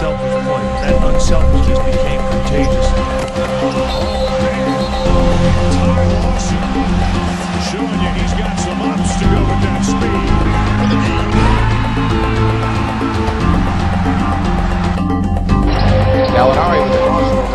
unselfish play. That unselfishness became contagious. Oh, man. Ty Lawson showing you he's got some ups to go with that speed. Gallinari with the crossover.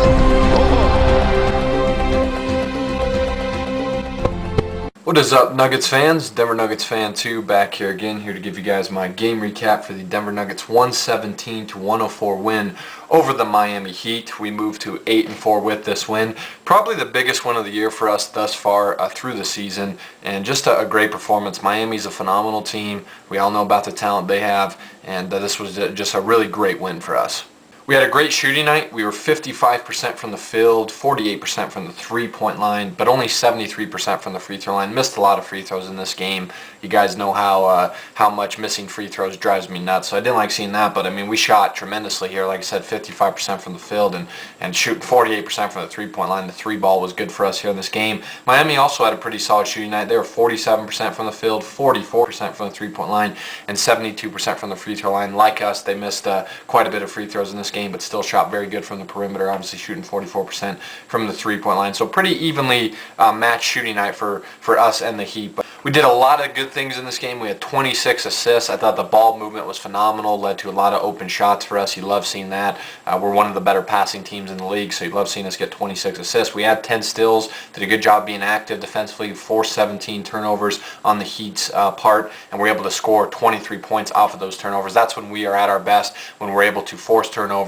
What is up, Nuggets fans? Denver Nuggets fan 2 back here again, here to give you guys my game recap for the Denver Nuggets 117-104 win over the Miami Heat. We moved to 8-4 with this win. Probably the biggest win of the year for us thus far through the season, and just a great performance. Miami's a phenomenal team. We all know about the talent they have, and this was just a really great win for us. We had a great shooting night. We were 55% from the field, 48% from the three-point line, but only 73% from the free throw line. Missed a lot of free throws in this game. You guys know how much missing free throws drives me nuts, so I didn't like seeing that, but I mean, we shot tremendously here. Like I said, 55% from the field and shooting 48% from the three-point line. The three ball was good for us here in this game. Miami also had a pretty solid shooting night. They were 47% from the field, 44% from the three-point line, and 72% from the free throw line. Like us, they missed quite a bit of free throws in this game, but still shot very good from the perimeter, obviously shooting 44% from the three-point line. So pretty evenly matched shooting night for us and the Heat. But we did a lot of good things in this game. We had 26 assists. I thought the ball movement was phenomenal, led to a lot of open shots for us. You love seeing that. We're one of the better passing teams in the league, so you love seeing us get 26 assists. We had 10 steals, did a good job being active defensively, forced 17 turnovers on the Heat's part, and we're able to score 23 points off of those turnovers. That's when we are at our best, when we're able to force turnovers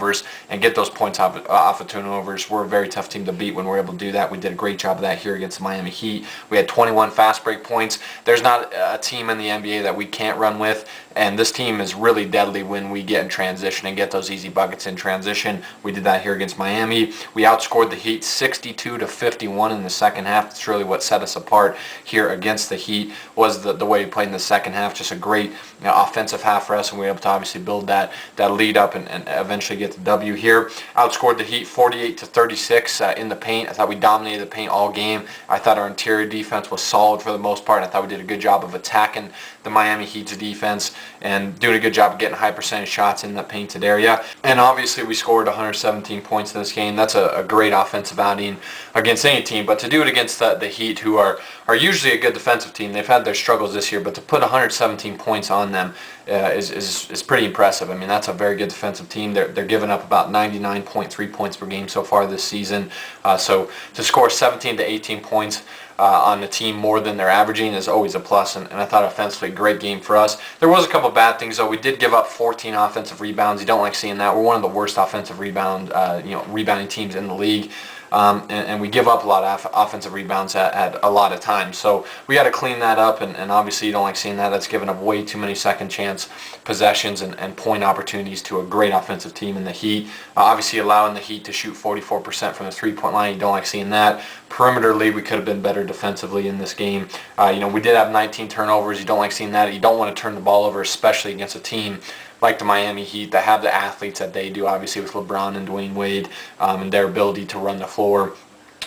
and get those points off of turnovers. We're a very tough team to beat when we're able to do that. We did a great job of that here against the Miami Heat. We had 21 fast break points. There's not a team in the NBA that we can't run with, and this team is really deadly when we get in transition and get those easy buckets in transition. We did that here against Miami. We outscored the Heat 62-51 in the second half. That's really what set us apart here against the Heat, was the way we played in the second half. Just a great offensive half for us, and we were able to obviously build that lead up and eventually get the W here. Outscored the Heat 48-36 in the paint. I thought we dominated the paint all game. I thought our interior defense was solid for the most part. I thought we did a good job of attacking the Miami Heat's defense and doing a good job of getting high percentage shots in the painted area. And obviously we scored 117 points in this game. That's a great offensive outing against any team, but to do it against the Heat, who are usually a good defensive team. They've had their struggles this year, but to put 117 points on them is pretty impressive. I mean, that's a very good defensive team. They're giving up about 99.3 points per game so far this season. So to score 17 to 18 points on the team more than they're averaging is always a plus, and I thought offensively, great game for us. There was a couple bad things though. We did give up 14 offensive rebounds. You don't like seeing that. We're one of the worst offensive rebounding teams in the league. And we give up a lot of offensive rebounds at a lot of times. So we got to clean that up, and obviously you don't like seeing that. That's given up way too many second chance possessions and point opportunities to a great offensive team in the Heat. Obviously allowing the Heat to shoot 44% from the three-point line. You don't like seeing that. Perimeterly, we could have been better defensively in this game. We did have 19 turnovers. You don't like seeing that. You don't want to turn the ball over, especially against a team like the Miami Heat that have the athletes that they do, obviously with LeBron and Dwayne Wade, and their ability to run the floor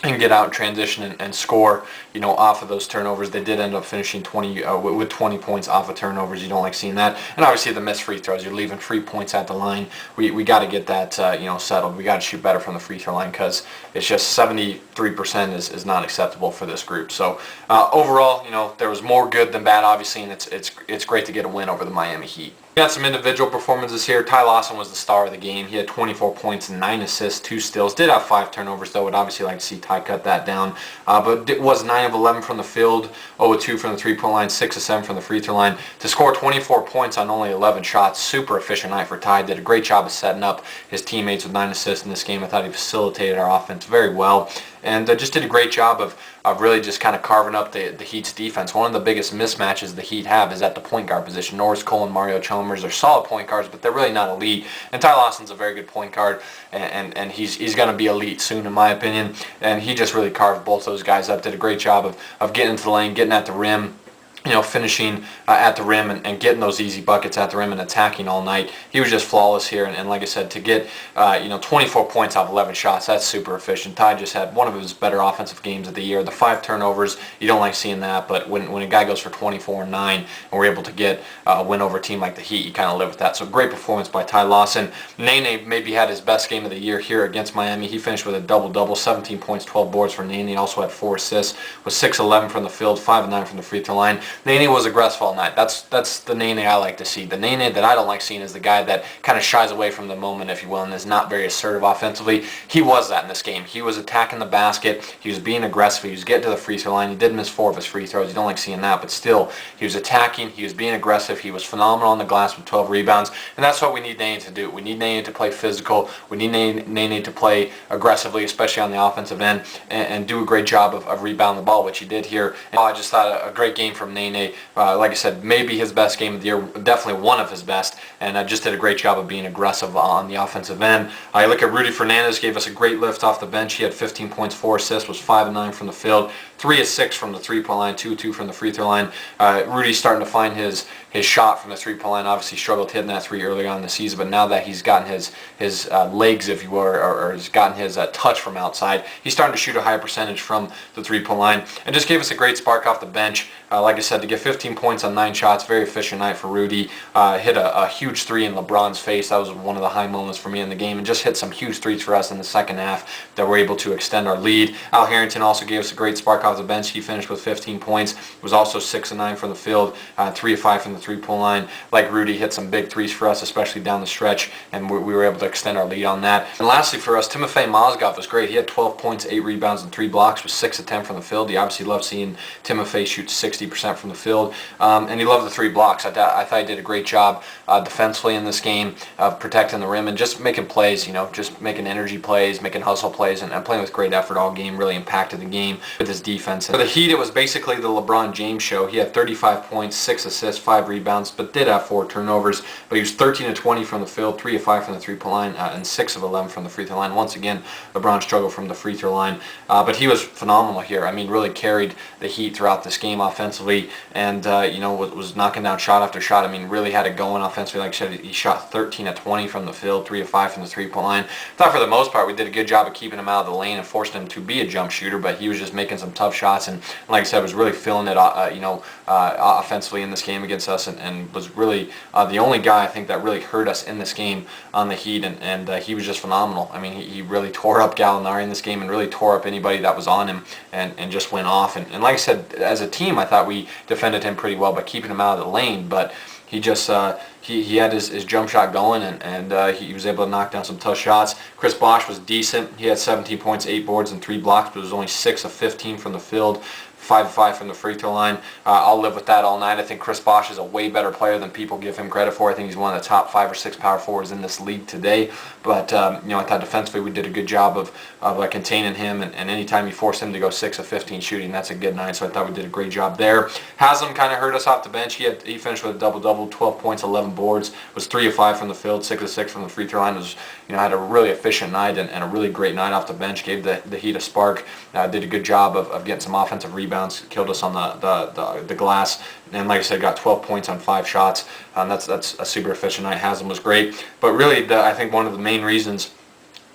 and get out in transition and score, off of those turnovers. They did end up finishing with 20 points off of turnovers. You don't like seeing that. And obviously the missed free throws. You're leaving free points at the line. We got to get that settled. We got to shoot better from the free throw line, because it's just 73% is not acceptable for this group. So overall, there was more good than bad, obviously, and it's great to get a win over the Miami Heat. We got some individual performances here. Ty Lawson was the star of the game. He had 24 points and 9 assists, 2 steals. Did have 5 turnovers, though. Would obviously like to see Ty cut that down. But it was 9 of 11 from the field, 0 of 2 from the three-point line, 6 of 7 from the free throw line. To score 24 points on only 11 shots, super efficient night for Ty. Did a great job of setting up his teammates with 9 assists in this game. I thought he facilitated our offense very well, and just did a great job of really just kind of carving up the Heat's defense. One of the biggest mismatches the Heat have is at the point guard position. Norris Cole and Mario Chalmers are solid point guards, but they're really not elite. And Ty Lawson's a very good point guard, and he's going to be elite soon, in my opinion. And he just really carved both those guys up. Did a great job of getting into the lane, getting at the rim, finishing at the rim and getting those easy buckets at the rim and attacking all night. He was just flawless here, and like I said, to get 24 points off 11 shots, that's super efficient. Ty just had one of his better offensive games of the year. The 5 turnovers, you don't like seeing that, but when a guy goes for 24 and 9 and we're able to get a win over a team like the Heat, you kind of live with that. So great performance by Ty Lawson. Nene maybe had his best game of the year here against Miami. He finished with a double-double, 17 points, 12 boards for Nene. He also had 4 assists, with 6-11 from the field, 5-9 from the free throw line. Nene was aggressive all night. That's the Nene I like to see. The Nene that I don't like seeing is the guy that kind of shies away from the moment, if you will, and is not very assertive offensively. He was that in this game. He was attacking the basket. He was being aggressive. He was getting to the free throw line. He did miss 4 of his free throws. You don't like seeing that, but still, he was attacking. He was being aggressive. He was phenomenal on the glass with 12 rebounds, and that's what we need Nene to do. We need Nene to play physical. We need Nene to play aggressively, especially on the offensive end, and do a great job of rebounding the ball, which he did here. And I just thought a great game from Nene. Like I said, maybe his best game of the year, definitely one of his best, and just did a great job of being aggressive on the offensive end. I look at Rudy Fernandez, gave us a great lift off the bench. He had 15 points, 4 assists, was 5-9 from the field, 3 of 6 from the three-point line, 2-2 from the free throw line. Rudy's starting to find his shot from the three-point line. Obviously struggled hitting that 3 early on in the season, but now that he's gotten his legs, if you will, or has gotten his touch from outside, he's starting to shoot a higher percentage from the three-point line, and just gave us a great spark off the bench. Like I said, to get 15 points on 9 shots, very efficient night for Rudy. Hit a huge 3 in LeBron's face. That was one of the high moments for me in the game, and just hit some huge 3s for us in the second half that were able to extend our lead. Al Harrington also gave us a great spark off the bench. He finished with 15 points. Was also 6-9 from the field, 3 of 5 from the three-point line. Like Rudy, hit some big 3s for us, especially down the stretch, and we were able to extend our lead on that. And lastly for us, Timofey Mozgov was great. He had 12 points, 8 rebounds, and 3 blocks, with 6 of 10 from the field. He obviously loved seeing Timofey shoot 60% from the field, and he loved the 3 blocks. I thought he did a great job defensively in this game, protecting the rim and just making plays, just making energy plays, making hustle plays, and playing with great effort all game. Really impacted the game with his defense. For the Heat, it was basically the LeBron James show. He had 35 points, 6 assists, 5 rebounds, but did have 4 turnovers. But he was 13 of 20 from the field, 3 of 5 from the three-point line, and 6 of 11 from the free throw line. Once again, LeBron struggled from the free throw line, but he was phenomenal here. I mean, really carried the Heat throughout this game offensively, and was knocking down shot after shot. I mean, really had it going offensively. Like I said, he shot 13 of 20 from the field, 3 of 5 from the three-point line. I thought for the most part we did a good job of keeping him out of the lane and forcing him to be a jump shooter, but he was just making some tough shots, and like I said, was really feeling it, offensively in this game against us, and was really the only guy I think that really hurt us in this game on the Heat, and he was just phenomenal. I mean, he really tore up Gallinari in this game and really tore up anybody that was on him, and just went off. And like I said, as a team, I thought we defended him pretty well by keeping him out of the lane, but he just he had his jump shot going, and he was able to knock down some tough shots. Chris Bosh was decent. He had 17 points, 8 boards, and 3 blocks, but it was only 6 of 15 from the field. 5 of 5 from the free throw line. I'll live with that all night. I think Chris Bosh is a way better player than people give him credit for. I think he's one of the top 5 or 6 power forwards in this league today. But I thought defensively we did a good job of containing him, and anytime you force him to go 6 of 15 shooting, that's a good night. So I thought we did a great job there. Haslam kind of hurt us off the bench. He finished with a double-double, 12 points, 11 boards. Was 3 of 5 from the field, 6 of 6 from the free throw line. Was had a really efficient night and a really great night off the bench. Gave the Heat a spark. Did a good job of getting some offensive rebounds. Killed us on the glass, and like I said, got 12 points on 5 shots. That's a super efficient night. Haslam was great, but really, I think one of the main reasons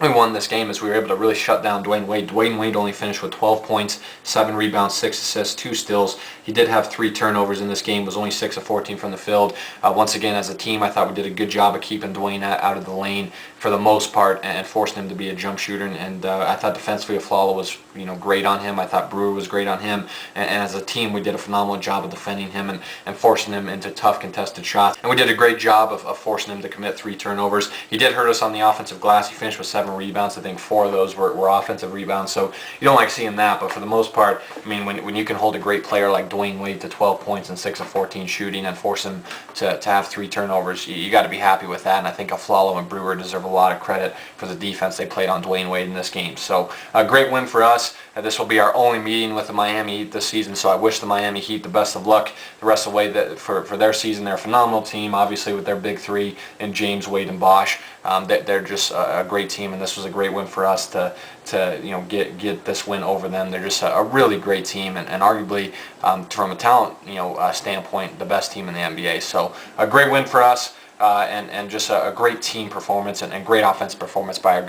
we won this game is we were able to really shut down Dwayne Wade. Dwayne Wade only finished with 12 points, 7 rebounds, 6 assists, 2 steals. He did have 3 turnovers in this game, was only 6 of 14 from the field. Once again, as a team, I thought we did a good job of keeping Dwayne out of the lane for the most part and forcing him to be a jump shooter. And I thought defensively, Aflalo was great on him. I thought Brewer was great on him. And as a team, we did a phenomenal job of defending him and forcing him into tough contested shots. And we did a great job of forcing him to commit 3 turnovers. He did hurt us on the offensive glass. He finished with 7 rebounds. I think 4 of those were offensive rebounds. So you don't like seeing that. But for the most part, I mean, when you can hold a great player like Dwayne Wade to 12 points and 6 of 14 shooting and force him to have 3 turnovers, you got to be happy with that. And I think Aflalo and Brewer deserve a lot of credit for the defense they played on Dwayne Wade in this game. So a great win for us. This will be our only meeting with the Miami Heat this season, so I wish the Miami Heat the best of luck the rest of the way for their season. They're a phenomenal team, obviously, with their big 3 in James, Wade, and Bosh. They're just a great team, and this was a great win for us to get this win over them. They're just a really great team, and arguably from a talent standpoint, the best team in the NBA. So a great win for us, and just a great team performance and great offensive performance by our